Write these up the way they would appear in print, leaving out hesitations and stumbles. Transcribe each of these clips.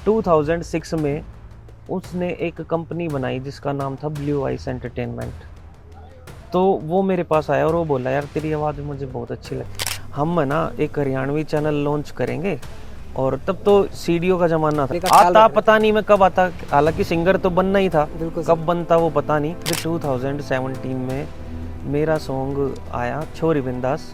2006 में उसने एक कंपनी बनाई जिसका नाम था ब्लू आइस एंटरटेनमेंट। तो वो मेरे पास आया और वो बोला यार तेरी आवाज़ मुझे बहुत अच्छी लगी, हम है ना एक हरियाणवी चैनल लॉन्च करेंगे। और तब तो सीडीओ का ज़माना था, आता पता नहीं मैं कब आता, हालांकि सिंगर तो बनना ही था, कब बनता वो पता नहीं। 2017 में मेरा सॉन्ग आया छोरी बिंदास,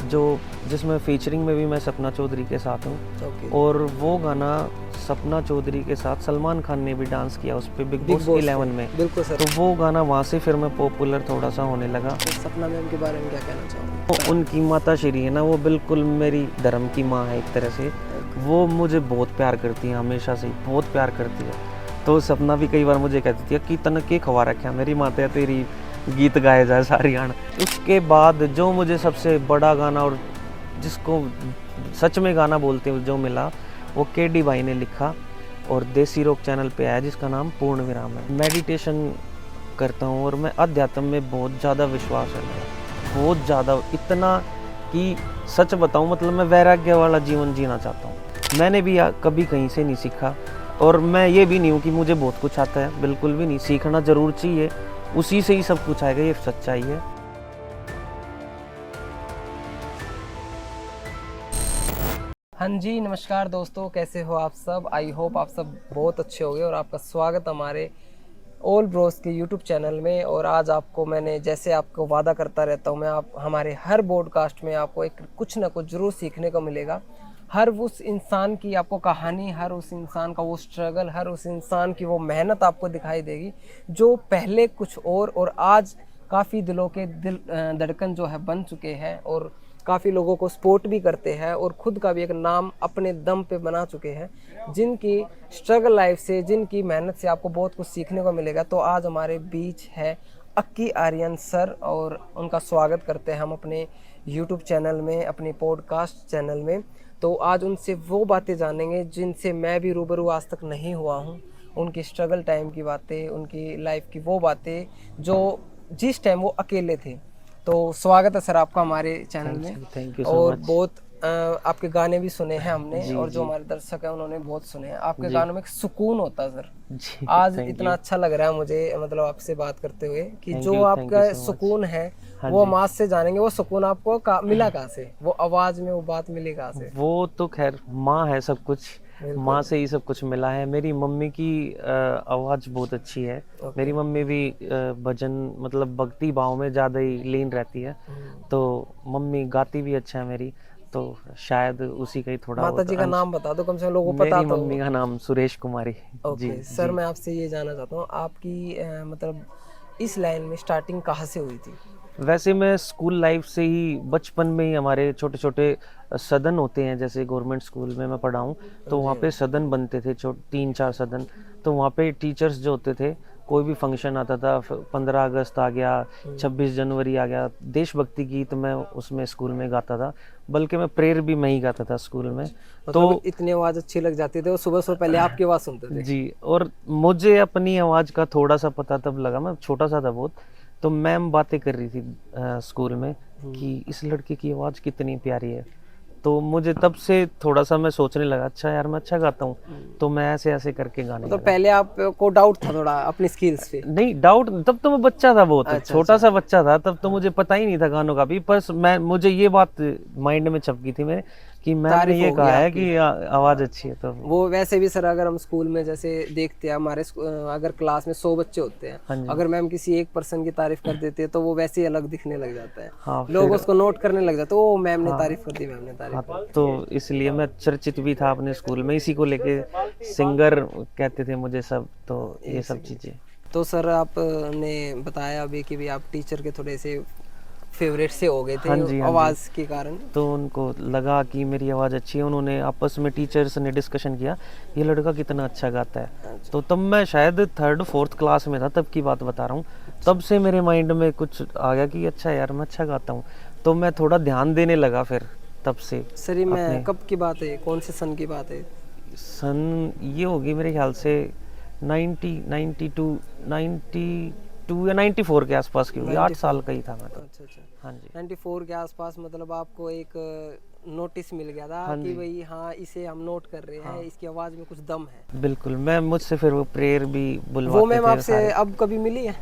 जो जिसमें फीचरिंग में भी मैं सपना चौधरी के साथ हूँ। और वो गाना सपना चौधरी के साथ सलमान खान ने भी डांस किया उस पर बिग बॉस 11 में। बिल्कुल सर। तो वो गाना वहाँ से फिर मैं पॉपुलर थोड़ा सा होने लगा। तो सपना मैम के बारे में क्या कहना चाहूँगा? उनकी माता श्री है ना, वो बिल्कुल मेरी धर्म की माँ है एक तरह से। वो मुझे बहुत प्यार करती है, हमेशा से बहुत प्यार करती है। तो सपना भी कई बार मुझे कहती थी कि तन के खवा रखा मेरी माता तेरी गीत गाए जाए सारी आण। उसके बाद जो मुझे सबसे बड़ा गाना और जिसको सच में गाना बोलते हैं जो मिला, वो केडी भाई ने लिखा और देसी रॉक चैनल पे आया, जिसका नाम पूर्ण विराम है। मेडिटेशन करता हूँ और मैं अध्यात्म में बहुत ज़्यादा विश्वास है मेरा, बहुत ज़्यादा, इतना कि सच बताऊँ मतलब मैं वैराग्य वाला जीवन जीना चाहता हूँ। मैंने भी कभी कहीं से नहीं सीखा और मैं ये भी नहीं हूँ कि मुझे बहुत कुछ आता है, बिल्कुल भी नहीं। सीखना ज़रूर चाहिए, उसी से ही सब कुछ आएगा, ये सच्चाई है। हाँ जी, नमस्कार दोस्तों, कैसे हो आप सब? आई होप आप सब बहुत अच्छे होंगे और आपका स्वागत हमारे ऑल ब्रोस के यूट्यूब चैनल में। और आज आपको मैंने जैसे आपको वादा करता रहता हूँ, मैं आप हमारे हर पॉडकास्ट में आपको एक कुछ ना कुछ ज़रूर सीखने को मिलेगा। हर उस इंसान की आपको कहानी, हर उस इंसान का वो स्ट्रगल, हर उस इंसान की वो मेहनत आपको दिखाई देगी, जो पहले कुछ और आज काफ़ी दिलों के दिल धड़कन जो है बन चुके हैं और काफ़ी लोगों को सपोर्ट भी करते हैं और ख़ुद का भी एक नाम अपने दम पे बना चुके हैं, जिनकी स्ट्रगल लाइफ से, जिनकी मेहनत से आपको बहुत कुछ सीखने को मिलेगा। तो आज हमारे बीच है अक्की आर्यन सर और उनका स्वागत करते हैं हम अपने यूट्यूब चैनल में, अपने पॉडकास्ट चैनल में। तो आज उनसे वो बातें जानेंगे जिनसे मैं भी रूबरू आज तक नहीं हुआ हूँ, उनकी स्ट्रगल टाइम की बातें, उनकी लाइफ की वो बातें जो जिस टाइम वो अकेले थे। तो स्वागत है सर आपका हमारे चैनल में। थैंक यू सो और मच। बहुत आपके गाने भी सुने हैं हमने जी, और जो जी। हमारे दर्शक हैं उन्होंने बहुत सुने हैं आपके जी। गानों में। एक सुकून होता है सर। जी, आज थैंक इतना यू। अच्छा लग रहा है मुझे, मतलब आपसे बात करते हुए कि थैंक जो यू आपका सो मच। सुकून है हाँ वो जी। हम आज से जानेंगे। वो सुकून आपको मिला कहाँ से? वो आवाज़ में वो बात मिली कहाँ से? वो तो खैर माँ है सब कुछ, माँ से ही सब कुछ मिला है। मेरी मम्मी की आवाज़ बहुत अच्छी है। मेरी मम्मी भी भजन मतलब भक्ति भाव में ज़्यादा ही लीन रहती है, तो मम्मी गाती भी अच्छा है मेरी, तो शायद उसी का ही थोड़ा माता बहुत जी का अंश। नाम बता दो, कम से कम लोगों को पता मेरी तो। मम्मी का नाम सुरेश कुमारी। जी ओके सर, जी। मैं आपसे ये जानना चाहता हूँ आपकी मतलब इस लाइन में स्टार्टिंग कहाँ से हुई थी? वैसे मैं स्कूल लाइफ से ही, बचपन में ही हमारे छोटे छोटे सदन होते हैं, जैसे गवर्नमेंट स्कूल में मैं पढ़ा हूँ, तो वहाँ पे सदन बनते थे 3-4 सदन। तो वहाँ पे टीचर्स जो होते थे, कोई भी फंक्शन आता था, 15 अगस्त आ गया, 26 जनवरी आ गया, देशभक्ति गीत मैं उसमें स्कूल में गाता था, बल्कि मैं प्रेयर भी मैं ही गाता था स्कूल में। मतलब तो इतनी आवाज़ अच्छी लग जाती थी और सुबह सुबह पहले आपकी आवाज़ सुनते थे? जी, और मुझे अपनी आवाज़ का थोड़ा सा पता तब लगा, मैं छोटा सा था बहुत। तो मैम बातें कर रही थी स्कूल में कि इस लड़के की आवाज़ कितनी प्यारी है। तो मुझे तब से थोड़ा सा मैं सोचने लगा, अच्छा यार मैं अच्छा गाता हूँ, तो मैं ऐसे ऐसे करके गाने मतलब लगा। पहले आपको डाउट था थोड़ा अपनी स्किल्स पे? नहीं डाउट, तब तो मैं बच्चा था, बहुत अच्छा छोटा अच्छा। सा बच्चा था, तब तो मुझे पता ही नहीं था गानों का भी। पर मैं, मुझे ये बात माइंड में छप गई थी मेरे कि मैम ने तारीफ ये हो गई कहा है आपकी। कि आवाज़ अच्छी है। तो वो वैसे भी सर, अगर हम स्कूल में जैसे देखते हैं हमारे अगर क्लास में 100 बच्चे होते हैं, हाँ जी। अगर मैम किसी एक पर्सन की तारीफ कर देती है तो वो वैसे ही अलग दिखने लग जाता है। हाँ लोग फिर, उसको नोट करने लग जाते हैं, ओ मैम ने हाँ तारीफ कर दी, मैम ने तारीफ हाँ, कर दी। तो इसलिए मैं चर्चित भी था अपने स्कूल में, इसी को लेके सिंगर कहते थे मुझे सब, तो ये सब चीज़ें। तो सर आपने बताया अभी कि भी आप टीचर के थोड़े से फेवरेट से हो गए थे हाँ जी, हाँ जी। आवाज़ के कारण। तो उनको लगा कि मेरी आवाज़ अच्छी है, उन्होंने आपस में टीचर्स ने डिस्कशन किया ये लड़का कितना अच्छा गाता है। तो तब मैं शायद 3rd-4th क्लास में था, तब की बात बता रहा हूँ। तब से मेरे माइंड में कुछ आ गया कि अच्छा यार मैं अच्छा गाता हूँ, तो मैं थोड़ा ध्यान देने लगा फिर तब से। सर ये मैं अपने कब की बात है, कौन से सन की बात है? सन ये होगी मेरे ख्याल से 92 या 94 के आसपास की होगी, 8 साल का ही था मैं तो। अच्छा अच्छा। हाँ जी। 94 के आसपास, मतलब आपको एक नोटिस मिल गया था हाँ कि जी। भाई हाँ इसे हम नोट कर रहे हैं, इसकी आवाज में कुछ दम है। बिल्कुल, मैं मुझसे फिर वो प्रेयर भी वो बुलवाते मैम थे आपसे सारे। अब कभी मिली है?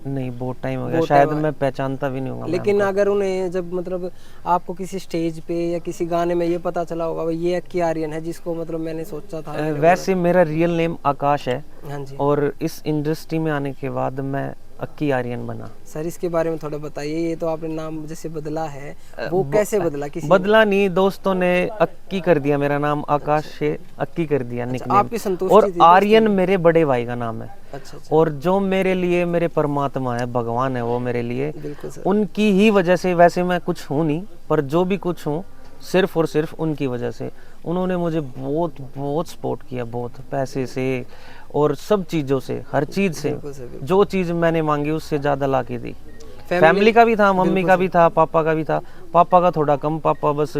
नहीं, बहुत टाइम हो गया, बहुत शायद टाइम। मैं पहचानता भी नहीं हूँगा मैम लेकिन को। अगर उन्हें जब मतलब आपको किसी स्टेज पे या किसी गाने में ये पता चला होगा भाई ये अक्की आर्यन है जिसको मतलब मैंने सोचा था, मैंने वैसे मेरा रियल नेम आकाश है, बोला। हाँ जी और इस इंडस्ट्री में आने के बाद मैं अक्की आर्यन बना। सर, इसके बारे में थोड़ा बताइए। ये तो आपने नाम जैसे बदला है, वो कैसे बदला? किसी बदला नहीं, दोस्तों ने अक्की कर दिया, मेरा नाम आकाश से अक्की कर दिया निकनेम। आपकी संतुष्टि और थी दोस्तों आर्यन की? मेरे बड़े भाई का नाम है, अच्छा अच्छा, और जो मेरे लिए मेरे परमात्मा है, भगवान है वो मेरे लिए, बिल्कुल सर। उनकी ही वजह से। वैसे मैं कुछ हूँ नहीं, पर जो भी कुछ हूँ सिर्फ और सिर्फ उनकी वजह से। उन्होंने मुझे बहुत बहुत सपोर्ट किया, बहुत पैसे से और सब चीज़ों से, हर चीज़ से। बिल्कुल सर, बिल्कुल। जो चीज़ मैंने मांगी उससे ज़्यादा ला के दी। फैमिली का भी था, मम्मी का भी था, पापा का भी था। पापा का थोड़ा कम, पापा बस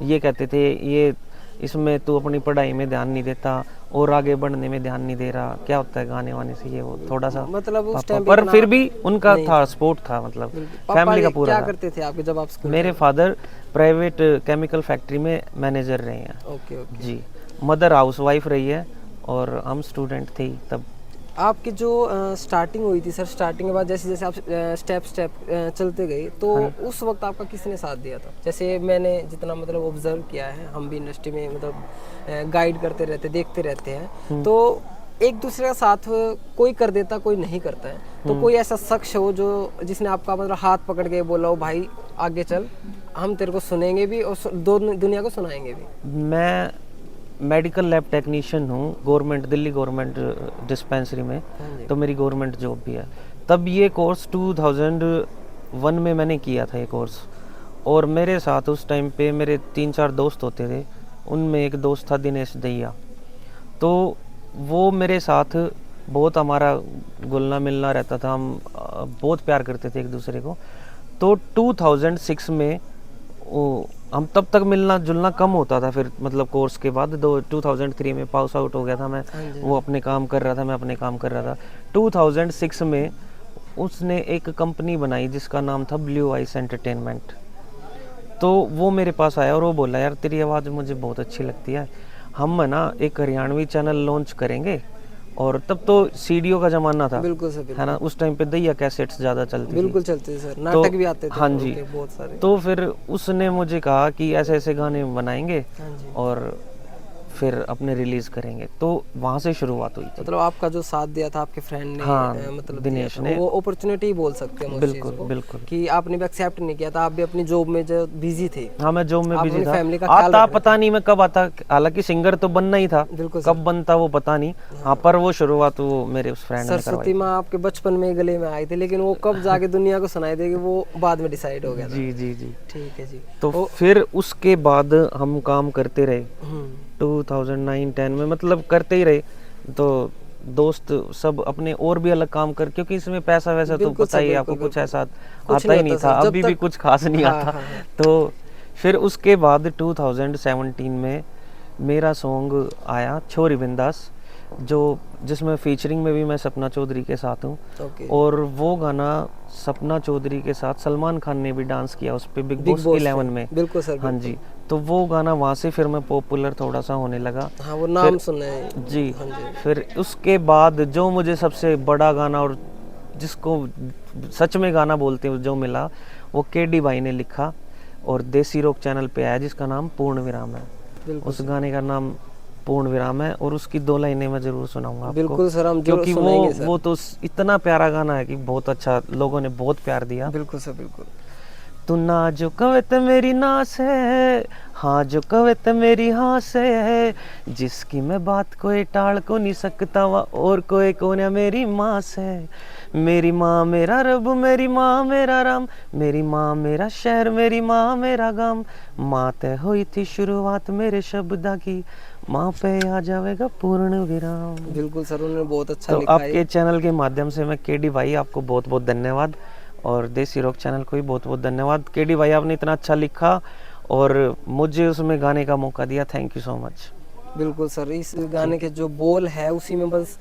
ये कहते थे ये इसमें तू अपनी पढ़ाई में ध्यान नहीं देता और आगे बढ़ने में ध्यान नहीं दे रहा, क्या होता है गाने वाने से, ये वो थोड़ा सा मतलब उस पापा, टाइम पर फिर भी उनका था सपोर्ट था, मतलब पापा फैमिली का पूरा क्या था। करते थे आपके जब आप स्कूल? मेरे फादर प्राइवेट केमिकल फैक्ट्री में मैनेजर रहे हैं। Okay okay. जी, मदर हाउस वाइफ रही है, और हम स्टूडेंट थे ही तब। आपकी जो स्टार्टिंग हुई थी सर, स्टार्टिंग के बाद जैसे जैसे आप स्टेप स्टेप चलते गए, तो उस वक्त आपका किसने साथ दिया था? जैसे मैंने जितना मतलब ऑब्जर्व किया है, हम भी इंडस्ट्री में मतलब गाइड करते रहते, देखते रहते हैं, तो एक दूसरे का साथ कोई कर देता, कोई नहीं करता है। तो कोई ऐसा शख्स हो जो जिसने आपका मतलब हाथ पकड़ के बोला हो भाई आगे चल, हम तेरे को सुनेंगे भी और दुनिया को सुनाएंगे भी? मैं मेडिकल लैब टेक्नीशियन हूँ गवर्नमेंट, दिल्ली गवर्नमेंट डिस्पेंसरी में, तो मेरी गवर्नमेंट जॉब भी है। तब ये कोर्स 2001 में मैंने किया था ये कोर्स, और मेरे साथ उस टाइम पे मेरे 3-4 दोस्त होते थे। उनमें एक दोस्त था दिनेश दहिया, तो वो मेरे साथ बहुत हमारा घुलना मिलना रहता था, हम बहुत प्यार करते थे एक दूसरे को। तो 2006 में हम तब तक मिलना जुलना कम होता था, फिर मतलब कोर्स के बाद 2003 में पास आउट हो गया था मैं, वो अपने काम कर रहा था, मैं अपने काम कर रहा था। 2006 में उसने एक कंपनी बनाई जिसका नाम था ब्लू आइस एंटरटेनमेंट। तो वो मेरे पास आया और वो बोला यार तेरी आवाज़ मुझे बहुत अच्छी लगती है, हम है ना एक हरियाणवी चैनल लॉन्च करेंगे। और तब तो सीडीओ का ज़माना था, बिल्कुल सर, बिल्कुल। है ना, उस टाइम पे दैया कैसेट्स ज़्यादा चलती बिल्कुल थी, चलते थे सर, नाटक भी आते थे। हाँ जी, बहुत सारे। तो फिर उसने मुझे कहा कि ऐसे ऐसे गाने बनाएंगे हाँ जी। और फिर अपने रिलीज करेंगे, तो वहाँ से शुरुआत हुई थी। मतलब आपका जो साथ दिया था आपके फ्रेंड ने, हाँ, मतलब दिनेश दिया था, ने। वो अपॉर्चुनिटी ही बोल सकते हैं हम उस बिल्कुल, चीज़ को, बिल्कुल। कि आपने भी एक्सेप्ट नहीं किया था, आप भी अपनी जॉब में जो बिजी थे। हाँ, मैं जॉब में आप बिजी अपनी था, फैमिली का ख्याल आता रख रहे पता नहीं मैं कब आता, हालांकि सिंगर तो बनना ही था, बिल्कुल सर। कब बनता वो पता नहीं। हाँ, पर वो शुरुआत वो मेरे उस फ्रेंड ने सरस्वती करवाई। माँ आपके बचपन में गले में आई थी, लेकिन वो कब जाके दुनिया को सुनाई देगी वो बाद में डिसाइड हो गया था। जी जी जी। ठीक है जी। तो फिर उसके बाद हम काम करते रहे हम्म, 2009-10 में, मतलब करते ही रहे। तो दोस्त सब अपने और भी अलग काम कर, क्योंकि इसमें पैसा वैसा तो बिल्कुल पता सर, ही है बिल्कुल, आपको, कुछ बिल्कुल। ऐसा कुछ आता नहीं ही नहीं होता था, सर, जब अभी भी तक- कुछ खास नहीं हाँ, आता। हाँ, हाँ। तो फिर उसके बाद 2017 में मेरा सॉन्ग आया छोरी बिंदास, जो जिसमें फीचरिंग में भी मैं सपना चौधरी के साथ हूँ। ओके। और वो गाना सपना चौधरी के साथ सलमान खान ने भी डांस किया उस पे बिग बिग बॉस बॉस 11 पे। में। बिल्कुल सर, हाँ बिल्कुल। जी, तो वो गाना वहाँ से फिर मैं पॉपुलर थोड़ा सा होने लगा। हाँ, वो नाम सुना है। जी, हाँ जी। फिर उसके बाद जो मुझे सबसे बड़ा गाना और जिसको सच में गाना बोलते हैं जो मिला, वो केडी भाई ने लिखा और देसी रॉक चैनल पे आया, जिसका नाम पूर्ण विराम है। बिल्कुल उस गाने का नाम पूर्ण विराम है, और उसकी 2 लाइनें मैं जरूर सुनाऊंगा आपको। बिल्कुल सर, हम जरूर क्योंकि सुनाएंगे सर। वो तो इतना प्यारा गाना है कि बहुत अच्छा, लोगों ने बहुत प्यार दिया। बिल्कुल सर, बिल्कुल। तू ना जो कवे ते मेरी ना से, हाँ जो कवे ते मेरी हाँ से है, जिसकी मैं बात कोई टाल को नहीं सकता वा और कोई कोने मेरी माँ से। मेरी माँ मेरा रब, मेरी माँ मेरा राम, मेरी माँ मेरा शहर, मेरी माँ मेरा गाम। माँ तय हुई थी शुरुआत मेरे शब्दा की, माँ पे आ जाएगा पूर्ण विराम। बिल्कुल सर, उन्होंने बहुत अच्छा तो लिखा है। आपके चैनल के माध्यम से मैं केडी भाई आपको बहुत बहुत धन्यवाद, और देसी रॉक चैनल को भी बहुत बहुत धन्यवाद। केडी भाई आपने इतना अच्छा लिखा और मुझे उसमें गाने का मौका दिया, थैंक यू सो मच। बिल्कुल सर, इस गाने के जो बोल है उसी में बस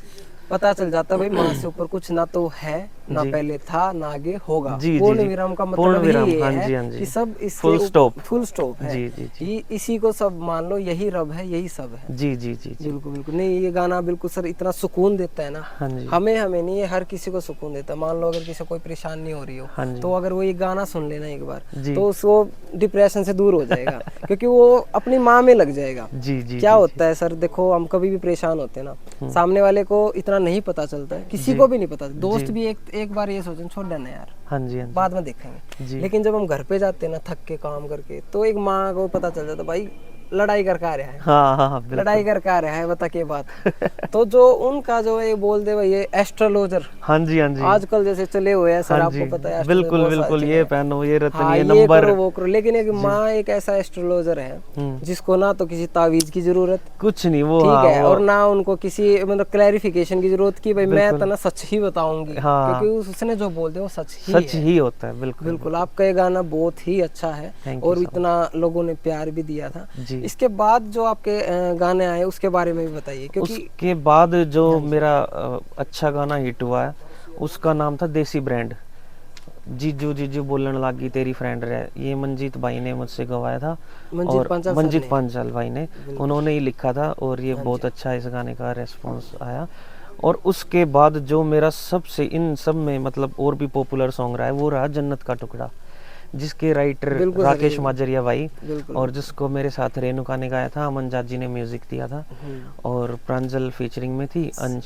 पता चल जाता है भाई माँ से ऊपर कुछ ना तो है ना जी। पहले था ना आगे होगा। जी, जी, पूर्ण जी। विराम का पूर्ण मतलब विराम, ही ये हाँ है जी, हाँ जी। कि सब इसके फुल स्टॉप। फुल स्टॉप है। जी, जी, जी। ये इसी को सब मान लो, यही रब है, यही सब है। जी, जी, जी, जी। बिल्कुल बिल्कुल। नहीं, ये गाना बिल्कुल सर इतना सुकून देता है ना, हाँ जी। हमें नहीं, ये हर किसी को सुकून देता है। मान लो अगर किसी को कोई परेशानी हो रही हो, हाँ जी। तो अगर वो ये गाना सुन लेना एक बार, जी। तो उसको डिप्रेशन से दूर हो जाएगा क्योंकि वो अपनी माँ में लग जाएगा। जी, जी, क्या जी, होता है सर, देखो हम कभी भी परेशान होते हैं ना, सामने वाले को इतना नहीं पता चलता है, किसी जी। को भी नहीं पता। दोस्त जी। भी एक बार ये सोचें, छोड़ देना यार, हाँ जी, हाँ जी। बाद में देखेंगे। जी। लेकिन जब हम घर पे जाते हैं ना, थक के काम करके, तो एक माँ को पता चल जाता, भाई लड़ाई करके आ रहा है, हाँ, हाँ, हाँ, बिल्कुल। लड़ाई करके आ रहा है, बता के बात। तो जो उनका जो ये बोल दे भाई, ये एस्ट्रोलॉजर हाँ जी, हाँ जी। आजकल जैसे चले हुए हैं सर, हाँ आपको जी। पता है astrologer बिल्कुल, बहुत सारे बिल्कुल, चले ये हैं। पहनो, ये रत्न, हाँ, ये ये नंबर। करो वो करो, लेकिन एक माँ एक ऐसा एस्ट्रोलॉजर है जिसको ना तो किसी तावीज की जरूरत, कुछ नहीं वो, ठीक हाँ, है, वो और ना उनको किसी मतलब क्लैरिफिकेशन की जरूरत की भाई मैं बिल्कुल। तो ना सच ही बताऊंगी, हाँ। क्योंकि उसने जो बोल दिया वो सच ही सच है। ही होता है, बिल्कुल। बिल्कुल, आपका ये गाना बहुत ही अच्छा है Thank you और so इतना लोगों ने प्यार भी दिया था। जी। इसके बाद जो आपके गाने आए उसके बारे में भी बताइए, क्योंकि उसके बाद जो मेरा अच्छा गाना हिट हुआ है, उसका नाम था देसी ब्रांड। जीजू जीजू बोलने लागी तेरी फ्रेंड रहे, ये मंजीत भाई ने मुझसे गवाया था। मंजीत और पांचाल सर मंजीत ने। पांचाल भाई ने, उन्होंने ही लिखा था और ये बहुत अच्छा इस गाने का रेस्पॉन्स आया। और उसके बाद जो मेरा सबसे इन सब में मतलब और भी पॉपुलर सॉन्ग रहा है, वो रहा जन्नत का टुकड़ा, जिसके राइटर बिल्कुल सर, राकेश ये- माजरिया भाई, बिल्कुल। और जिसको मेरे साथ रेणुका ने गाया था, अमन जाजी ने म्यूजिक दिया था, और प्रांजल फीचरिंग में थी, अंश,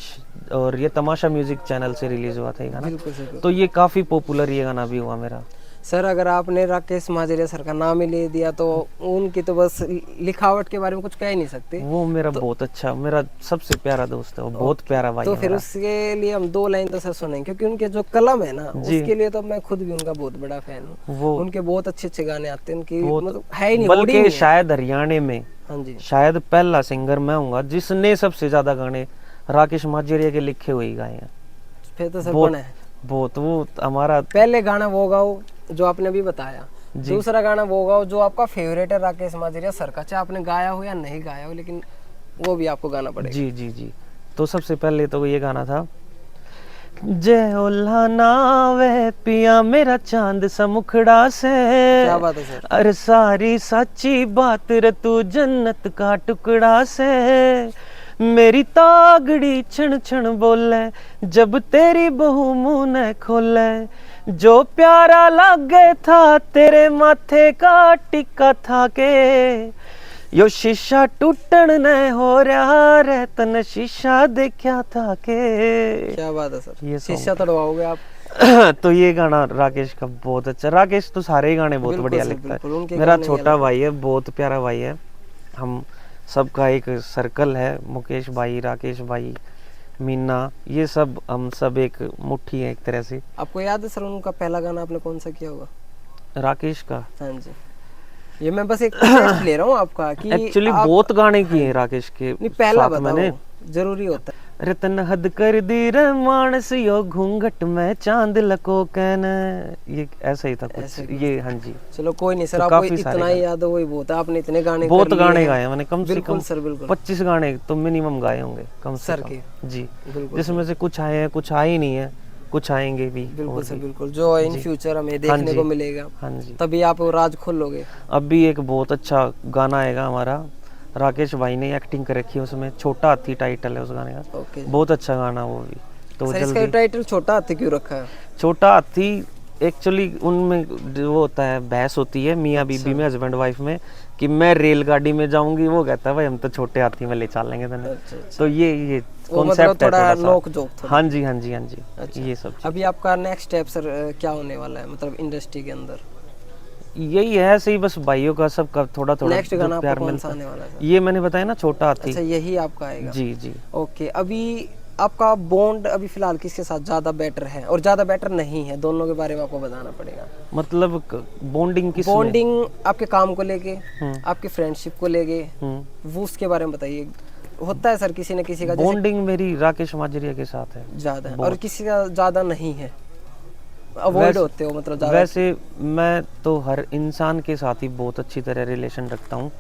और ये तमाशा म्यूजिक चैनल से रिलीज हुआ था ये गाना। बिल्कुल सर। तो ये काफी पॉपुलर ये गाना भी हुआ मेरा। सर अगर आपने राकेश माजरिया सर का नाम ही ले दिया, तो उनकी तो बस लिखावट के बारे में कुछ कह ही नहीं सकते। वो मेरा बहुत अच्छा, मेरा सबसे प्यारा दोस्त है, वो बहुत प्यारा भाई तो है फिर मेरा। उसके लिए हम 2 लाइन तो सर सुनेंगे, क्योंकि उनके जो कलम है ना, जी। उसके लिए तो मैं खुद भी उनका बहुत बड़ा फैन हूँ। वो उनके बहुत अच्छे अच्छे गाने आते हैं, उनकी बहुत, मतलब है ही नहीं, होड़ी बल्कि नहीं है। शायद हरियाणा में हाँ जी। शायद पहला सिंगर मैं हूँगा जिसने सबसे ज्यादा गाने राकेश माजरिया के लिखे हुए ही गाए हैं। फिर तो सर बहुत कौन है? बहुत, वो हमारा। पहले गाना वो गाओ जो आपने अभी बताया, जी। दूसरा गाना वो गाओ जो आपका फेवरेट है राकेश माजरिया सर का, चाहे आपने गाया हो या नहीं गाया हो, लेकिन वो भी आपको गाना पड़ेगा। जी, जी, जी। तो सबसे पहले तो ये गाना था, जय ओला नावे पिया मेरा चांद सा मुखड़ा से, क्या बात है सर। अरे सारी सच्ची बात रे तू जन्नत का टुकड़ा से, मेरी तागड़ी क्षण क्षण बोले जब तेरी बहू मुंह न खोले, जो प्यारा लगे था तेरे माथे का टिक्का था के, यो शीशा टूटन न हो रहा रे तन शीशा देखा था के। क्या बात है सर, ये शीशा तड़वाओगे आप। तो ये गाना राकेश का बहुत अच्छा। राकेश तो सारे ही गाने बहुत बिल्कुल बढ़िया सर, लिखता बिल्कुल, है। उनके मेरा गाने ही छोटा अलग भाई है, बहुत प्यारा भाई है। हम सबका एक सर्कल है, मुकेश भाई, राकेश भाई, मीना, ये सब हम सब एक मुट्ठी है एक तरह से। आपको याद है सर उनका पहला गाना आपने कौन सा किया होगा? राकेश का हाँ जी, ये मैं बस एक टेस्ट ले रहा हूँ आपका कि एक्चुअली आप- बहुत गाने किए हैं राकेश के नहीं, पहला साथ बताओ, मैंने। जरूरी होता है। रतन हद कर दी रे मानस यो घूंघट में चांद लको कहना, ये ऐसा ही था कुछ ऐसे ये। हाँ जी, चलो कोई नहीं सर, तो आपको काफी सारे इतना ही गाने। याद हो वही बहुत है, आपने इतने गाने बहुत कर लिए गाने हैं। गाए हैं मैंने, कम से बिल्कुल कम सर, बिल्कुल 25 गाने तो मिनिमम गाए होंगे कम से सर कम। के। जी, बिल्कुल जिसमें से कुछ आए हैं, कुछ आए ही नहीं है, कुछ आएंगे भी। बिल्कुल और सर, भी। बिल्कुल, जो इन जी। फ्यूचर हमें हाँ देखने जी। को मिलेगा, हाँ जी। तभी आप वो राज खोलोगे। अब भी एक बहुत अच्छा गाना आएगा हमारा, राकेश भाई ने एक्टिंग कर रखी है उसमें, छोटा हाथी टाइटल है उस गाने का। ओके बहुत अच्छा गाना वो भी। तो सर, इसका जल्दी, टाइटल छोटा हाथी क्यों रखा है? छोटा हाथी एक्चुअली उनमें जो वो होता है, बहस होती है मियाँ बीबी में, हस्बैंड वाइफ में, कि मैं रेलगाड़ी में जाऊंगी, वो कहता है भाई हम तो छोटे हाथी में ले चलेंगे तने। अच्छा, अच्छा। तो ये वो मतलब कॉन्सेप्ट है थोड़ा थोड़ा सा। नोक जोक थोड़ा। हाँ जी, हाँ जी, हाँ जी। अच्छा। ये सब अभी आपका नेक्स्ट स्टेप सर क्या होने वाला है, मतलब इंडस्ट्री के अंदर? यही है, ऐसे ही बस भाइयों का सबका थोड़ा थोड़ा नेक्स्ट जो गाना आपको प्यार कौन मिलता सा है। आने वाला है सर? ये मैंने बताया ना, छोटा हाथी। अच्छा, यही आपका आएगा। जी, जी। ओके, अभी आपका बॉन्ड अभी फिलहाल किसके साथ ज्यादा बेटर है और ज्यादा बेटर नहीं है, दोनों के बारे में आपको बताना पड़ेगा। मतलब बॉन्डिंग किस में? बॉन्डिंग आपके काम को लेके, हम्म। आपकी फ्रेंडशिप को लेके, वो उसके बारे में बताइए। होता है सर किसी न किसी का जैसे बॉन्डिंग मेरी राकेश माजरिया के साथ है ज्यादा है और किसी का ज्यादा नहीं है, अवॉइड होते हो मतलब ज्यादा। वैसे मैं तो हर इंसान के साथ ही बहुत अच्छी तरह रिलेशन रखता हूँ।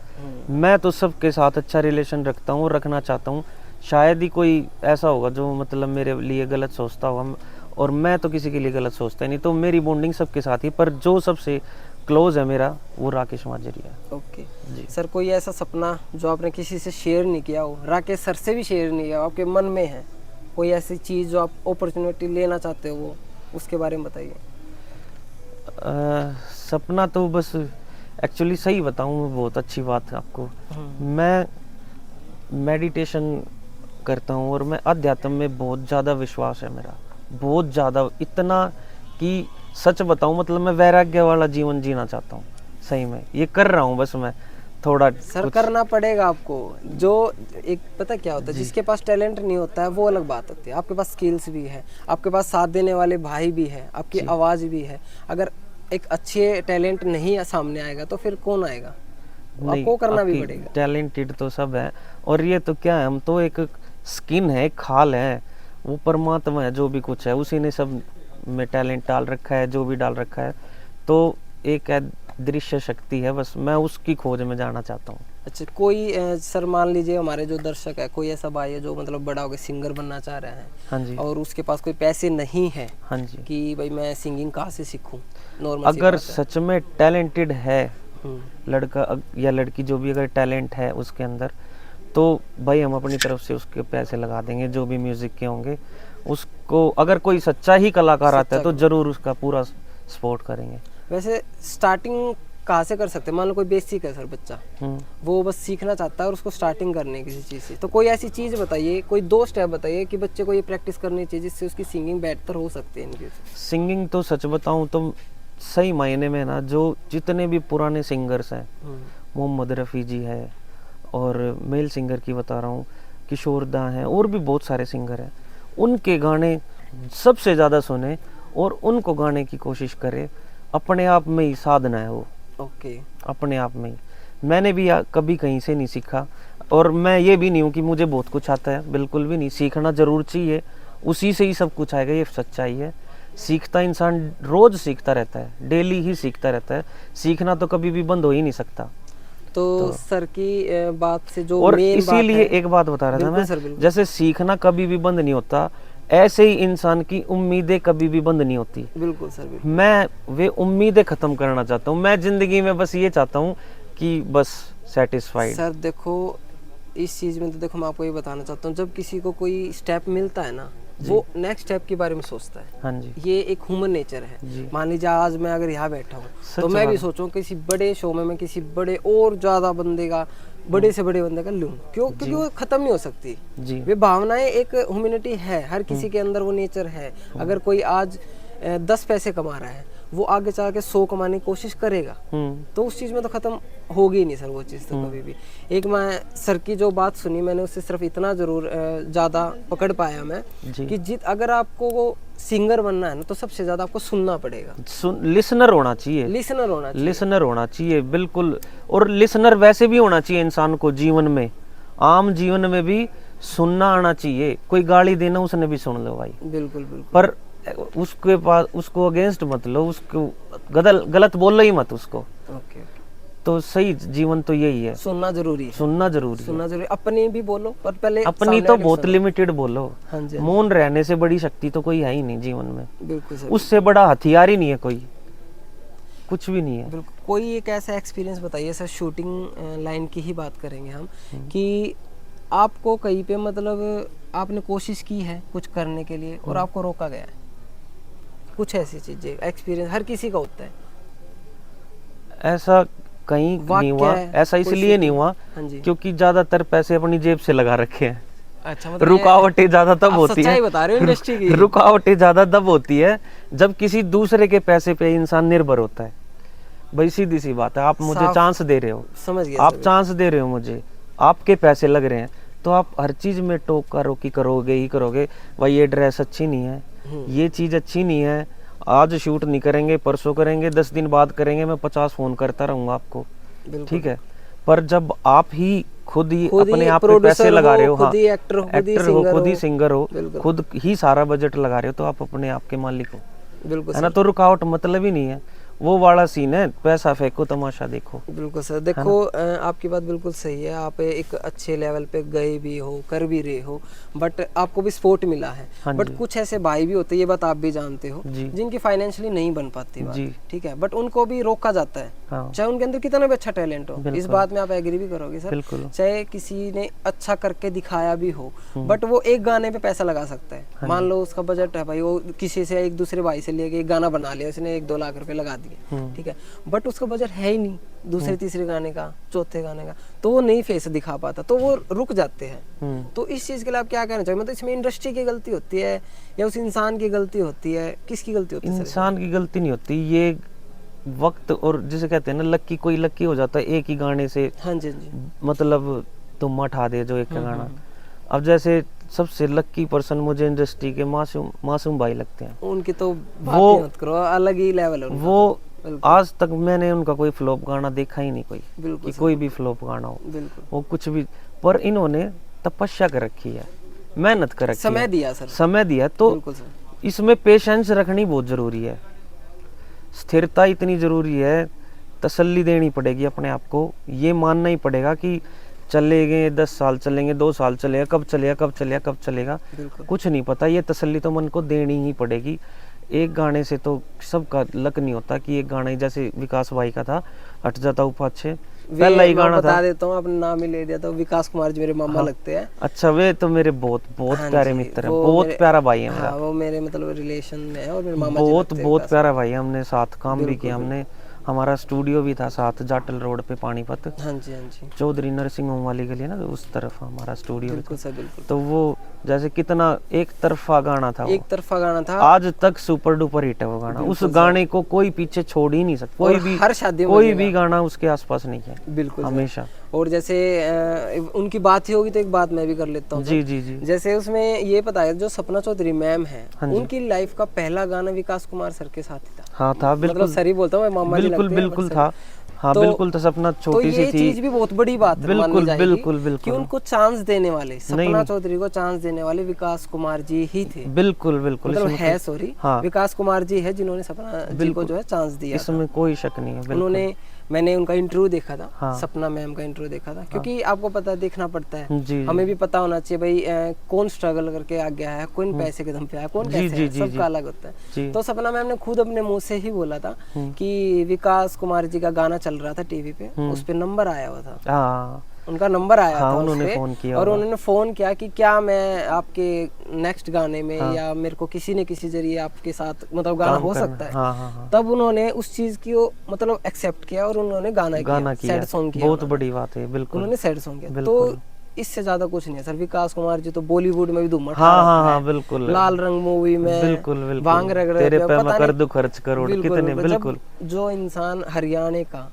मैं तो सबके साथ अच्छा रिलेशन रखता हूँ, रखना चाहता हूँ। शायद ही कोई ऐसा होगा जो मतलब मेरे लिए गलत सोचता होगा, और मैं तो किसी के लिए गलत सोचता ही नहीं, तो मेरी बॉन्डिंग सबके साथ ही, पर जो सबसे क्लोज है मेरा वो राकेश माजरी है। ओके जी। सर, कोई ऐसा सपना जो आपने किसी से शेयर नहीं किया हो, राकेश सर से भी शेयर नहीं किया हो, आपके मन में है कोई ऐसी चीज़ जो आप अपॉर्चुनिटी लेना चाहते हो, वो उसके बारे में बताइए। सपना तो बस एक्चुअली सही बताऊं मैं, बहुत अच्छी बात है आपको, मैं मेडिटेशन करता हूं और मैं अध्यात्म में बहुत ज़्यादा विश्वास है मेरा, बहुत ज़्यादा, इतना कि सच बताऊं मतलब मैं वैराग्य वाला जीवन जीना चाहता हूं, सही में ये कर रहा हूं, बस मैं थोड़ा सर करना पड़ेगा आपको। जो एक पता क्या होता है, जिसके पास टैलेंट नहीं होता है वो अलग बात होती है, आपके पास स्किल्स भी है, आपके पास साथ देने वाले भाई भी है, आपकी आवाज़ भी है, अगर एक अच्छे टैलेंट नहीं सामने आएगा तो फिर कौन आएगा, आपको करना भी पड़ेगा। टैलेंटेड तो सब है, और ये तो क्या है, हम तो एक स्किन है, एक खाल है, वो परमात्मा है, जो भी कुछ है उसी ने सब में टैलेंट डाल रखा है, जो भी डाल रखा है, तो एक दृश्य शक्ति है, बस मैं उसकी खोज में जाना चाहता हूँ। अच्छा, कोई सर मान लीजिए हमारे जो दर्शक है, कोई ऐसा भाई है जो मतलब बड़ा होकर सिंगर बनना चाह रहे हैं, हाँ जी, और उसके पास कोई पैसे नहीं है, हाँ जी, कि भाई मैं सिंगिंग कहाँ से सीखूं, नॉर्मल अगर सच में टैलेंटेड है हम्म। लड़का या लड़की, जो भी अगर टैलेंट है उसके अंदर, तो भाई हम अपनी तरफ से उसके पैसे लगा देंगे, जो भी म्यूजिक के होंगे उसको, अगर कोई सच्चा ही कलाकार आता है तो जरूर उसका पूरा सपोर्ट करेंगे। वैसे स्टार्टिंग कहाँ से कर सकते हैं? मान लो कोई बेसिक है सर बच्चा, वो बस सीखना चाहता है और उसको स्टार्टिंग करनी है किसी चीज़ से, तो कोई ऐसी चीज़ बताइए, कोई 2 स्टेप बताइए कि बच्चे को ये प्रैक्टिस करनी चाहिए जिससे उसकी सिंगिंग बेहतर हो सकती है इनकी। सिंगिंग तो सच बताऊं तो सही मायने में ना, जो जितने भी पुराने सिंगर्स हैं, मोहम्मद रफ़ी जी है, और मेल सिंगर की बता रहा हूँ, किशोर दा हैं, और भी बहुत सारे सिंगर हैं, उनके गाने सबसे ज़्यादा सुने और उनको गाने की कोशिश करे, अपने आप में ही साधना है वो। ओके, अपने आप में ही, मैंने भी कभी कहीं से नहीं सीखा, और मैं ये भी नहीं हूँ कि मुझे बहुत कुछ आता है, बिल्कुल भी नहीं, सीखना जरूर चाहिए, उसी से ही सब कुछ आएगा, ये सच्चाई है। सीखता इंसान रोज सीखता रहता है, डेली ही सीखता रहता है, सीखना तो कभी भी बंद हो ही नहीं सकता। तो सर की बात से जो और मेन इसीलिए एक बात बता रहा था मैं, जैसे सीखना कभी भी बंद नहीं होता, ऐसे ही इंसान की उम्मीदें कभी भी बंद नहीं होती। बिल्कुल सर, बिल्कुल। मैं वे उम्मीदें खत्म करना चाहता हूँ, मैं जिंदगी में बस ये चाहता हूँ कि बस सेटिस्फाइड। सर देखो, इस चीज़ में तो देखो मैं आपको ये बताना चाहता हूँ, जब किसी को कोई स्टेप मिलता है ना, वो नेक्स्ट स्टेप के बारे में सोचता है। हाँ जी, ये एक ह्यूमन नेचर है। मान लीजिए आज मैं अगर यहाँ बैठा हूँ तो मैं भी सोचूं किसी बड़े शो में मैं किसी बड़े और ज्यादा बंदे का, बड़े से बड़े बंदे का लूं, क्यों? क्योंकि वो खत्म नहीं हो सकती जी, वे भावनाएं, एक ह्यूमैनिटी है, हर किसी के अंदर वो नेचर है। अगर कोई आज 10 पैसे कमा रहा है, वो आगे चल के 100 कमाने की कोशिश करेगा, तो उस चीज में तो खत्म होगी नहीं सर वो चीज तो कभी भी। एक मैं सर की जो बात सुनी, मैंने उससे सिर्फ इतना जरूर ज्यादा पकड़ पाया मैं कि अगर आपको वो सिंगर बनना है ना, तो सबसे ज्यादा आपको सुनना पड़ेगा, लिसनर होना चाहिए, लिसनर होना चाहिए बिल्कुल। और लिसनर वैसे भी होना चाहिए इंसान को, जीवन में, आम जीवन में भी सुनना आना चाहिए। कोई गाली देना उसने भी सुन लो भाई, बिल्कुल बिल्कुल, पर उसके पास उसको अगेंस्ट मत लो, उसको गलत बोलो ही मत उसको। ओके, तो सही जीवन तो यही है, सुनना जरूरी है, सुनना जरूरी है। सुनना जरूरी। अपनी भी बोलो पर पहले अपनी तो बहुत लिमिटेड बोलो। हाँ जी, मौन रहने से बड़ी शक्ति तो कोई है ही नहीं जीवन में, बिल्कुल सर, उससे बड़ा हथियार ही नहीं है कोई, कुछ भी नहीं है। बिल्कुल। कोई एक ऐसा एक्सपीरियंस बताइए सर, शूटिंग लाइन की ही बात करेंगे हम, कि आपको कहीं पे मतलब आपने कोशिश की है कुछ करने के लिए और आपको रोका गया है, कुछ ऐसी चीजें, एक्सपीरियंस हर किसी का होता है। ऐसा कहीं नहीं हुआ, ऐसा इसलिए नहीं हुआ क्योंकि ज्यादातर पैसे अपनी जेब से लगा रखे हैं। अच्छा, मतलब रुकावटें ज्यादा तब होती है, बता रहे हो इंडस्ट्री की, रुकावटें ज्यादा तब होती है जब किसी दूसरे के पैसे पे इंसान निर्भर होता है। भाई सीधी सी बात है, आप मुझे चांस दे रहे हो, समझ गया, आप चांस दे रहे हो मुझे, आपके पैसे लग रहे हैं, तो आप हर चीज में टोका रोकी करोगे ही करोगे। भाई ये ड्रेस अच्छी नहीं है, ये चीज अच्छी नहीं है, आज शूट नहीं करेंगे, परसों करेंगे, 10 दिन बाद करेंगे, मैं 50 फोन करता रहूंगा आपको, ठीक है। पर जब आप ही खुद ही अपने आप पे पैसे लगा रहे हो, हाँ, एक्टर हो, खुद ही सिंगर हो, खुद ही सारा बजट लगा रहे हो, तो आप अपने आप के मालिक हो, है ना। तो रुकावट मतलब ही नहीं है। वो वाला सीन है, पैसा फेंको तमाशा देखो। बिल्कुल सर, देखो आपकी बात बिल्कुल सही है। आप एक अच्छे लेवल पे गए भी हो, कर भी रहे हो, बट आपको भी सपोर्ट मिला है। हाँ बट जी। कुछ ऐसे भाई भी होते हैं, ये बात आप भी जानते हो, जी। जिनकी फाइनेंशियली नहीं बन पाती बात, जी। ठीक है, बट उनको भी रोका जाता है, हाँ चाहे उनके अंदर कितना भी अच्छा टैलेंट हो। इस बिल्कुल। बात में आप एग्री भी करोगे सर? बिल्कुल। चाहे किसी ने अच्छा करके दिखाया भी हो, बट वो एक गाने पे पैसा लगा सकता है। मान लो उसका बजट है भाई, वो किसी से एक दूसरे भाई से लेके एक गाना बना लिया, उसने 1-2 लाख रुपए लगा दिए, ठीक है, बट उसका बजट है ही नहीं दूसरे तीसरे गाने का, चौथे गाने का, तो वो नहीं फेस दिखा पाता, तो वो रुक जाते हैं। तो इस चीज के लिए आप क्या कहना चाहिए? मतलब इसमें इंडस्ट्री की गलती होती है या उस इंसान की गलती होती है, किसकी गलती होती है? इंसान की गलती नहीं होती, ये वक्त और जिसे कहते हैं ना लक्की, कोई लक्की हो जाता है एक ही गाने से, हाँ जी, हाँ जी, मतलब तुम उठा दे जो एक का गाना। अब जैसे सबसे लक्की पर्सन मुझे इंडस्ट्री के मासूम भाई लगते हैं। उनकी तो बात ही मत करो, अलग ही लेवल है उनका। वो आज तक मैंने उनका कोई फ्लॉप गाना देखा ही नहीं, कोई बिल्कुल कि कोई भी फ्लॉप गाना हो, बिल्कुल, वो कुछ भी, पर इन्होंने तपस्या कर रखी है, मेहनत कर रखी समय है, दिया सर, समय दिया। तो बिल्कुल सर, इसमें पेशेंस रखनी बहुत जरूरी है, स्थिरता इतनी जरूरी है, तसल्ली देनी पड़ेगी अपने आप को, ये मानना ही पड़ेगा कि चलेंगे 10 साल चलेंगे, 2 साल चलेगा, कब चलेगा कब चलेगा कब चलेगा, बिल्कुल, कुछ नहीं पता। ये तसल्ली तो मन को देनी ही पड़ेगी। एक गाने से तो सबका लक नहीं होता कि एक गाना ही, जैसे विकास भाई का था हट जाता हूँ पाछे, पहला ही गाना बता था। देता हूँ, अपना नाम ही ले दिया, तो विकास कुमार जी मेरे मामा लगते हैं। अच्छा, वे तो मेरे बहुत बहुत हाँ प्यारे जी, मित्र हैं, वो बहुत मेरे- प्यारा भाई है मेरा, हाँ, वो मेरे मतलब रिलेशन में है और मेरे मामा जी बहुत लगते हैं बहुत विकास। प्यारा भाई है। हमने साथ काम भी किया, हमने, हमारा स्टूडियो भी था साथ, जाटल रोड पे पानीपत, हाँ जी, हाँ जी, चौधरी नरसिंह होम वाली गली है ना, उस तरफ हमारा स्टूडियो भी बिल्कुल सर, बिल्कुल। था। तो वो जैसे कितना एक तरफा गाना था, एक तरफा गाना था, आज तक सुपर डुपर हिट है वो गाना। उस गाने को कोई पीछे छोड़ ही नहीं सकता, कोई और भी हर शादी में कोई बजेगा। भी गाना उसके आसपास नहीं है, बिल्कुल सर। हमेशा। और जैसे उनकी बात ही होगी तो एक बात मैं भी कर लेता हूँ जी सर। जी जी। जैसे उसमें ये बताया, जो सपना चौधरी मैम है, हाँ जी। उनकी लाइफ का पहला गाना विकास कुमार सर के साथ ही था। हाँ था, मतलब बिल्कुल सर ही बोलता हूँ मैं, मामा जी बिल्कुल लगते हैं, बिल्कुल बट था। सर। हाँ तो- बिल्कुल था, सपना तो छोटी सी ये थी, चीज भी बहुत बड़ी बात मानी बिल्कुल जाएगी बिल्कुल कि बिल्कुल उनको चांस देने वाले, सपना नहीं। चौधरी को चांस देने वाले विकास कुमार जी ही थे। बिल्कुल बिल्कुल, मतलब इसमें है, सॉरी, हाँ। विकास कुमार जी है जिन्होंने सपना जी को जो है चांस दिया था। इसमें कोई शक नहीं है, बिल्कुल। उन्होंने, मैंने उनका इंटरव्यू देखा था, हाँ। सपना मैम का इंटरव्यू देखा था, क्योंकि आपको पता है, देखना पड़ता है, जी हमें भी पता होना चाहिए भाई, कौन स्ट्रगल करके आ गया है, कौन पैसे के दम पे आया, कौन जी, कैसे जी, है, जी, सबका जी। अलग होता जी। है। तो सपना मैम ने खुद अपने मुंह से ही बोला था कि विकास कुमार जी का गाना चल रहा था टीवी पे, उस पे नंबर आया हुआ था, हाँ उनका नंबर आया हाँ, था उन्होंने उस पे, फोन किया और होगा। उन्होंने फोन किया कि क्या मैं आपके नेक्स्ट गाने में या मेरे को किसी न किसी जरिए आपके साथ मतलब गाना हो सकता है। हाँ हाँ हाँ, तब उन्होंने उस चीज की मतलब एक्सेप्ट किया और उन्होंने गाना गाना किया, सैड सॉन्ग किया, बहुत बड़ी बात है, बिल्कुल। उन्होंने सैड सॉन्ग किया। बिल्कुल। तो इससे ज्यादा कुछ नहीं है सर। विकास कुमार जी तो बॉलीवुड में भी धूम मचा हाँ हाँ रखा हाँ, है। बिल्कुल लाल रंग मूवी में, बिल्कुल बिल्कुल, भांग रगड़े तेरे पे, पे पता मैं कर नहीं- दूं खर्च करोड़ बिल्कुल, कितने, बिल्कुल। बिल्कुल। जब जो इंसान हरियाणा का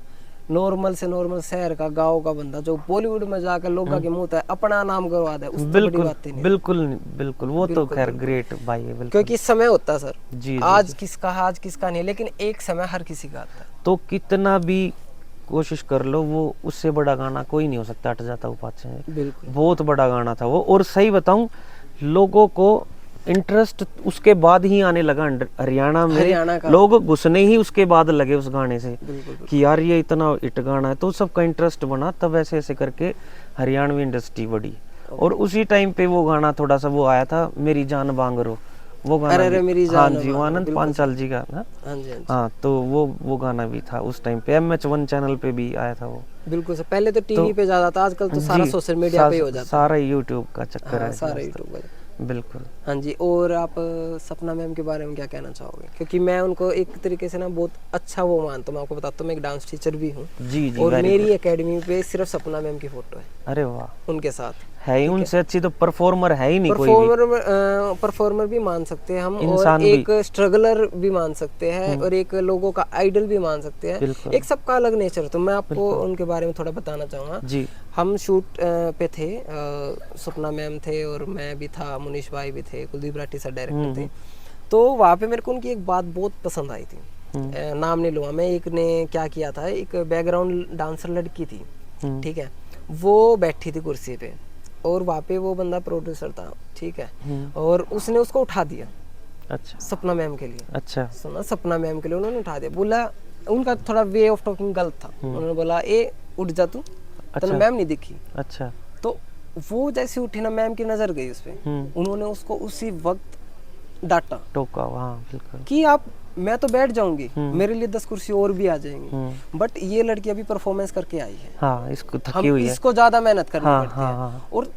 नॉर्मल से नॉर्मल शहर का, गांव का बंदा, जो बॉलीवुड में जाकर लोगों के मुंह तक अपना नाम करवा दे, उससे बड़ी बिल्कुल बात ही नहीं। बिल्कुल बिल्कुल, वो तो खैर ग्रेट भाई है, बिल्कुल। क्योंकि समय होता है सर, जी आज किसका नहीं, लेकिन एक समय हर किसी का आता है। तो कितना भी कोशिश कर लो, वो उससे बड़ा गाना कोई नहीं हो सकता, हट जाता हूँ पाछे। बिल्कुल, बहुत बड़ा गाना था वो, और सही बताऊं, लोगों को इंटरेस्ट उसके बाद ही आने लगा हरियाणा हरियाणा में, का। लोग घुसने ही उसके बाद लगे उस गाने से बिल्कुल, कि यार ये इतना हिट गाना है, तो सबका इंटरेस्ट बना, तब ऐसे ऐसे करके हरियाणवी इंडस्ट्री बढ़ी। और उसी टाइम पे वो गाना थोड़ा सा वो आया था, मेरी जान बांगरो, वो गाना अरे भी- मेरी हाँ जान जी, वो आनंद पांचाल जी का ना, हाँ जी, हाँ जी। हाँ, तो वो गाना भी था उस टाइम पे, MH1 चैनल पे भी आया था वो। बिल्कुल सर, पहले तो टीवी पे ज्यादा था, आजकल तो सारा जी, सोशल मीडिया पे ही हो जाता सारा यूट्यूब का चक्कर है, है, सारा यूट्यूब पर। बिल्कुल। हाँ जी, और आप सपना मैम के बारे में क्या कहना चाहोगे? क्योंकि मैं उनको एक तरीके से ना बहुत अच्छा वो मानता हूँ, मैं आपको बताता हूँ, मैं एक डांस टीचर भी हूँ, जी जी, और very मेरी good। एकेडमी पे सिर्फ सपना मैम की फोटो है अरे वाह, उनके साथ। है ही, उनसे अच्छी तो परफॉर्मर है ही नहीं कोई भी। परफॉर्मर भी मान सकते हैं हम, और इंसान भी। एक स्ट्रगलर भी मान सकते हैं, और एक लोगों का आइडल भी मान सकते हैं। बिल्कुल। एक सबका अलग नेचर। तो मैं आपको उनके बारे में थोड़ा बताना चाहूँगा। जी हम शूट पे थे, सपना मैम थे और मैं भी था, मुनीश भाई भी थे, कुलदीप राठी सर डायरेक्टर थे। तो वहाँ पे मेरे को उनकी एक बात बहुत पसंद आई थी, नाम नहीं लूँगा मैं। एक ने क्या किया था, एक बैकग्राउंड डांसर लड़की थी, ठीक है, वो बैठी थी कुर्सी पे, और वहाँ पे वो बंदा प्रोड्यूसर था, ठीक है, और उसने उसको उठा दिया अच्छा सपना मैम के लिए। अच्छा, सुना, सपना मैम के लिए उन्होंने उठा दिया, बोला उनका थोड़ा वे ऑफ टॉकिंग गलत था। उन्होंने बोला ए उठ जा तू, तो मैम नहीं दिखी। अच्छा। तो वो जैसे उठी ना, मैम की नजर गई उस पे, उन्होंने उसको उसी वक्त डांटा, टोका। हाँ बिल्कुल। कि आप, मैं तो बैठ जाऊंगी, मेरे लिए 10 कुर्सी और भी आ जाएंगी, बट ये लड़की अभी परफॉर्मेंस करके आई है, हाँ इसको थकी हम हुई है, इसको ज्यादा मेहनत करनी हाँ, पड़ती हाँ, है। हाँ। और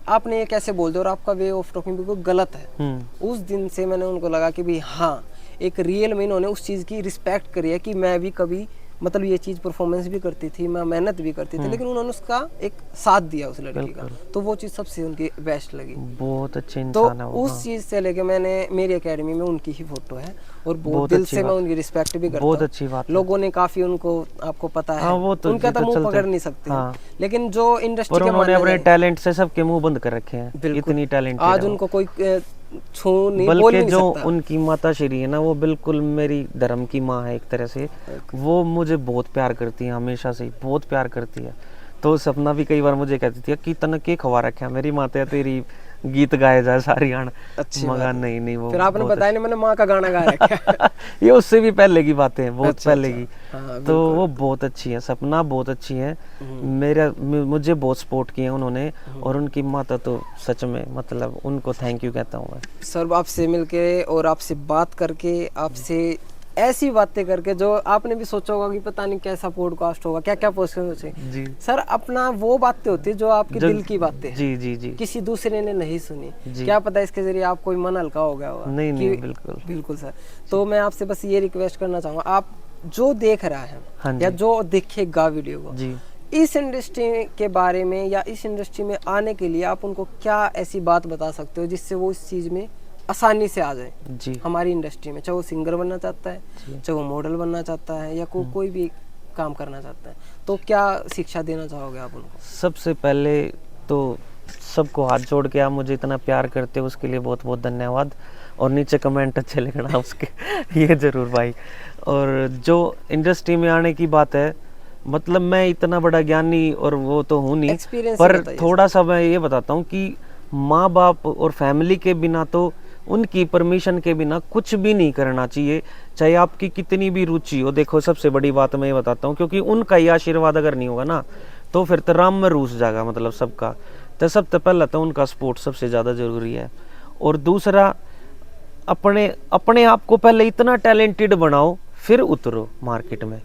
आपने ये कैसे बोल दो, और आपका वे ऑफ टॉकिंग बिल्कुल गलत है। उस दिन से मैंने उनको लगा कि भाई हाँ, एक रियल में इन्होंने उस चीज़ की रिस्पेक्ट करी है कि मैं भी कभी मतलब ये चीज़ परफॉर्मेंस भी करती थी, मैं मेहनत भी करती थी, लेकिन उन्होंने उसका एक साथ दिया उस लड़की का, तो वो चीज़ सबसे उनकी बेस्ट लगी। बहुत अच्छे तो इंसान है वो। उस चीज़ से लेके मैंने, मेरी एकेडमी में उनकी ही फोटो है और बहुत बहुत दिल अच्छी से मैं बात। उनकी रिस्पेक्ट भी करता बहुत हूँ। अच्छी बात है। लोगों ने काफी उनको, आपको पता है, हाँ, वो तो उनका ये तो तो मुंह चलता पकड़ है। नहीं सकते, हाँ। लेकिन जो इंडस्ट्री पर के उन्होंने माने अपने जाए, टैलेंट से सबके मुंह बंद कर रखे हैं, बिल्कुल। इतनी टैलेंटेड आज है वो। उनको कोई छू नहीं, बोल बल्कि नहीं जो सकता। उनकी माता श्री है ना, वो बिल्कुल मेरी धर्म की माँ है एक तरह से। वो मुझे बहुत प्यार करती है, हमेशा से बहुत प्यार करती है। तो सपना भी कई बार मुझे कहती थी कि तने के खवा रखा मेरी माता तेरी गीत गाए जाए सारी आण। अच्छी मगर बात है। नहीं नहीं वो फिर आपने बहुत बताया नहीं, मैंने माँ का गाना गा रखा है। ये उससे भी पहले की बातें हैं, बहुत अच्छा, पहले अच्छा। की। हाँ, तो वो बहुत अच्छी है, सपना बहुत अच्छी है। मुझे बहुत सपोर्ट किया उन्होंने, और उनकी माता तो सच में मतलब उनको थैंक यू कहता हूँ मैं। सर आपसे मिलके और आपसे बात करके, आपसे ऐसी बातें करके, जो आपने भी सोचा होगा कि पता नहीं कैसा पॉडकास्ट होगा, क्या क्या क्वेश्चन सोचे जी सर। अपना वो बातें होती है जो आपके दिल की बातें हैं, जी जी जी। किसी दूसरे ने नहीं सुनी, जी। क्या पता इसके जरिए आप कोई मन हल्का हो गया होगा। नहीं नहीं बिल्कुल बिल्कुल सर। तो मैं आपसे बस ये रिक्वेस्ट करना चाहूँगा, आप जो देख रहा है, हाँ या जी। जो देखेगा वीडियो को, जी। इस इंडस्ट्री के बारे में या इस इंडस्ट्री में आने के लिए आप उनको क्या ऐसी बात बता सकते हो जिससे वो इस चीज़ में आसानी से आ जाए जी। हमारी इंडस्ट्री में, चाहे वो सिंगर बनना चाहता है, चाहे वो मॉडल बनना चाहता है, या कोई भी काम करना चाहता है, तो क्या शिक्षा देना चाहोगे आप उनको? सबसे पहले तो सबको हाथ जोड़ के, आप मुझे इतना प्यार करते हो उसके लिए बहुत बहुत धन्यवाद। और नीचे कमेंट अच्छे लिखना उसके ये जरूर भाई। और जो इंडस्ट्री में आने की बात है, मतलब मैं इतना बड़ा ज्ञानी और वो तो हूँ नहीं, Experience पर ही बताइए थोड़ा सा मैं ये बताता हूँ कि माँ बाप और फैमिली के बिना, तो उनकी परमिशन के बिना कुछ भी नहीं करना चाहिए, चाहे आपकी कितनी भी रुचि हो। देखो सबसे बड़ी बात मैं ये बताता हूँ, क्योंकि उनका ही आशीर्वाद अगर नहीं होगा ना, तो फिर तो राम में रूस जाएगा मतलब सबका। तो सबसे पहला तो उनका सपोर्ट सबसे ज़्यादा ज़रूरी है। और दूसरा, अपने अपने आप को पहले इतना टैलेंटेड बनाओ, फिर उतरो मार्केट में।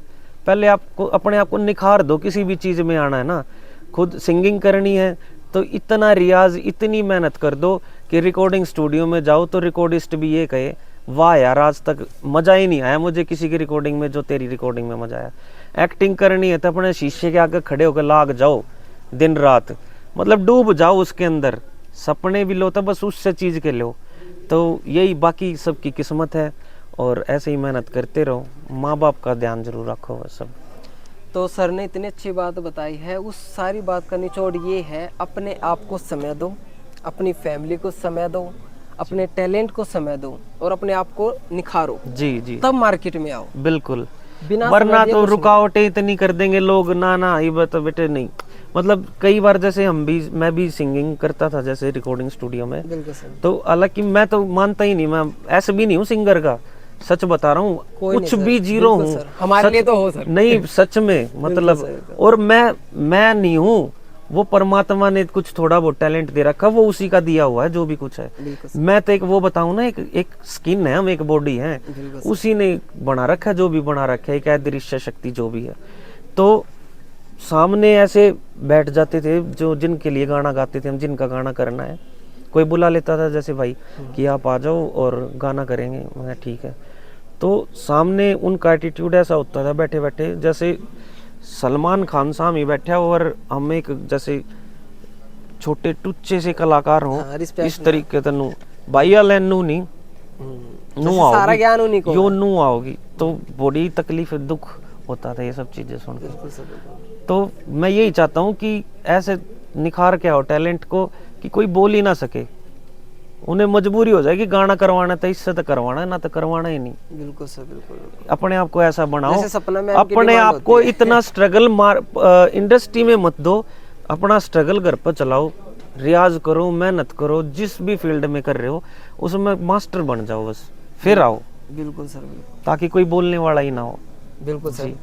पहले आपको अपने आप को निखार दो। किसी भी चीज़ में आना है ना, खुद सिंगिंग करनी है तो इतना रियाज, इतनी मेहनत कर दो कि रिकॉर्डिंग स्टूडियो में जाओ तो रिकॉर्डिस्ट भी ये कहे वाह यार, आज तक मज़ा ही नहीं आया मुझे किसी की रिकॉर्डिंग में जो तेरी रिकॉर्डिंग में मज़ा आया। एक्टिंग करनी है तो अपने शीशे के आगे खड़े होकर लाग जाओ दिन रात, मतलब डूब जाओ उसके अंदर। सपने भी लो तो बस उससे चीज़ के लो। तो यही, बाकी सबकी किस्मत है, और ऐसे ही मेहनत करते रहो। माँ बाप का ध्यान जरूर रखो बस सब। तो सर ने इतनी अच्छी बात बताई है, उस सारी बात का निचोड़ ये है, अपने आप को समय दो, अपनी फैमिली को समय दो, अपने टैलेंट को समय दो, और अपने आप को निखारो, जी जी तब मार्केट में आओ। बिल्कुल, बिना वरना समय दिए तो कुछ रुकावटें इतनी कर देंगे लोग, ना ये तो बेटे नहीं। मतलब कई बार जैसे मैं भी सिंगिंग करता था जैसे रिकॉर्डिंग स्टूडियो में, नहीं। बिल्कुल सर। तो हालांकि मैं तो मानता ही नहीं, मैं ऐसे भी नहीं हूँ सिंगर का, सच बता रहा हूँ, कुछ भी जीरो हूँ। हमारे लिए तो हो सर। नहीं सच में मतलब, और मैं नहीं हूँ, वो परमात्मा ने कुछ थोड़ा बहुत टैलेंट दे रखा, वो उसी का दिया हुआ है जो भी कुछ है। मैं तो एक वो बताऊं ना, एक स्किन है, हम एक बॉडी है, उसी ने बना रखा है जो भी बना रखा है, एक अदृश्य शक्ति जो भी है। तो सामने ऐसे बैठ जाते थे जो जिनके लिए गाना गाते थे हम, जिनका गाना करना है, कोई बुला लेता था जैसे भाई कि आप आ जाओ और गाना करेंगे, मैं ठीक है। तो सामने उनका एटीट्यूड ऐसा होता था बैठे बैठे, जैसे सलमान खान साहब ही बैठे और हम एक जैसे छोटे टुच्चे से कलाकार हो, इस तरीके तनु भाईया लेन नू नहीं नू आओगी, सारा ज्ञान उन्हीं को यो नू आओगी, तो बड़ी तकलीफ दुख होता था ये सब चीजें सुन के। तो मैं यही चाहता हूँ कि ऐसे निखार के आओ टैलेंट को कि कोई बोल ही ना सके, उन्हें मजबूरी हो जाएगी गाना करवाना, तो इससे तो करवाना है, ना तो करवाना ही नहीं। बिल्कुल सर, बिल्कुल। अपने आप को ऐसा बनाओ, जैसे सपना में अपने आप को इतना स्ट्रगल इंडस्ट्री में मत दो, अपना स्ट्रगल घर पर चलाओ, रियाज करो, मेहनत करो, जिस भी फील्ड में कर रहे हो उसमें मास्टर बन जाओ बस, फिर आओ। बिल्कुल सर, बिल्कुल। ताकि कोई बोलने वाला ही ना हो। बिल्कुल सर। जी।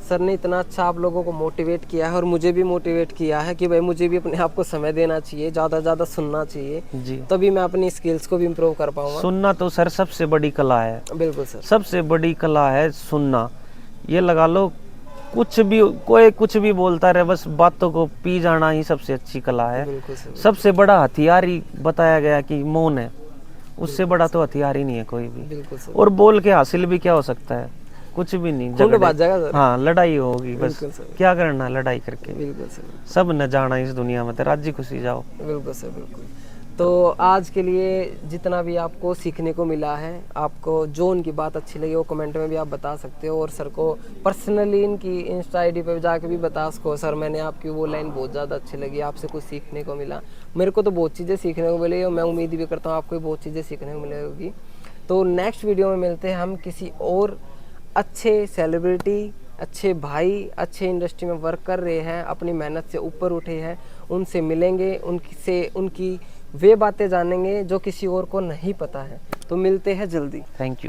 सर ने इतना अच्छा आप लोगों को मोटिवेट किया है और मुझे भी मोटिवेट किया है कि भाई मुझे भी अपने आप को समय देना चाहिए, ज़्यादा ज़्यादा सुनना चाहिए, जी। तभी मैं अपनी स्किल्स को भी इम्प्रूव कर पाऊंगा। सुनना तो सर सबसे बड़ी कला है, बिल्कुल सर। सबसे बड़ी कला है सुनना। ये लगा लो कुछ भी, कोई कुछ भी बोलता रहे, बस बातों को पी जाना ही सबसे अच्छी कला है। बिल्कुल सर। सबसे बड़ा हथियार ही बताया गया कि मौन है, उससे बड़ा तो हथियार ही नहीं है कोई भी। बिल्कुल सर। और बोल के हासिल भी क्या हो सकता है, कुछ भी नहीं। खुंड झगड़े, बाज जाएगा सर। हाँ लड़ाई होगी बस। बिल्कुल सर। क्या करना लड़ाई करके, बिल्कुल सर। सब न जाना इस दुनिया में, तो राजी खुशी जाओ। बिल्कुल सर, बिल्कुल। तो आज के लिए जितना भी आपको सीखने को मिला है, आपको जो उनकी बात अच्छी लगी वो कमेंट में भी आप बता सकते हो, और सर को पर्सनली इनकी इंस्टा आईडी पे जाके भी बता सको सर मैंने आपकी वो लाइन बहुत ज़्यादा अच्छी लगी, आपसे कुछ सीखने को मिला। मेरे को तो बहुत चीज़ें सीखने को मिली और मैं उम्मीद भी करता हूँ आपको भी बहुत चीज़ें सीखने को मिलेगी। तो नेक्स्ट वीडियो में मिलते हैं हम किसी और अच्छे सेलिब्रिटी, अच्छे भाई, अच्छे इंडस्ट्री में वर्क कर रहे हैं, अपनी मेहनत से ऊपर उठे हैं, उनसे मिलेंगे, उनकी वे बातें जानेंगे जो किसी और को नहीं पता है। तो मिलते हैं जल्दी। Thank you.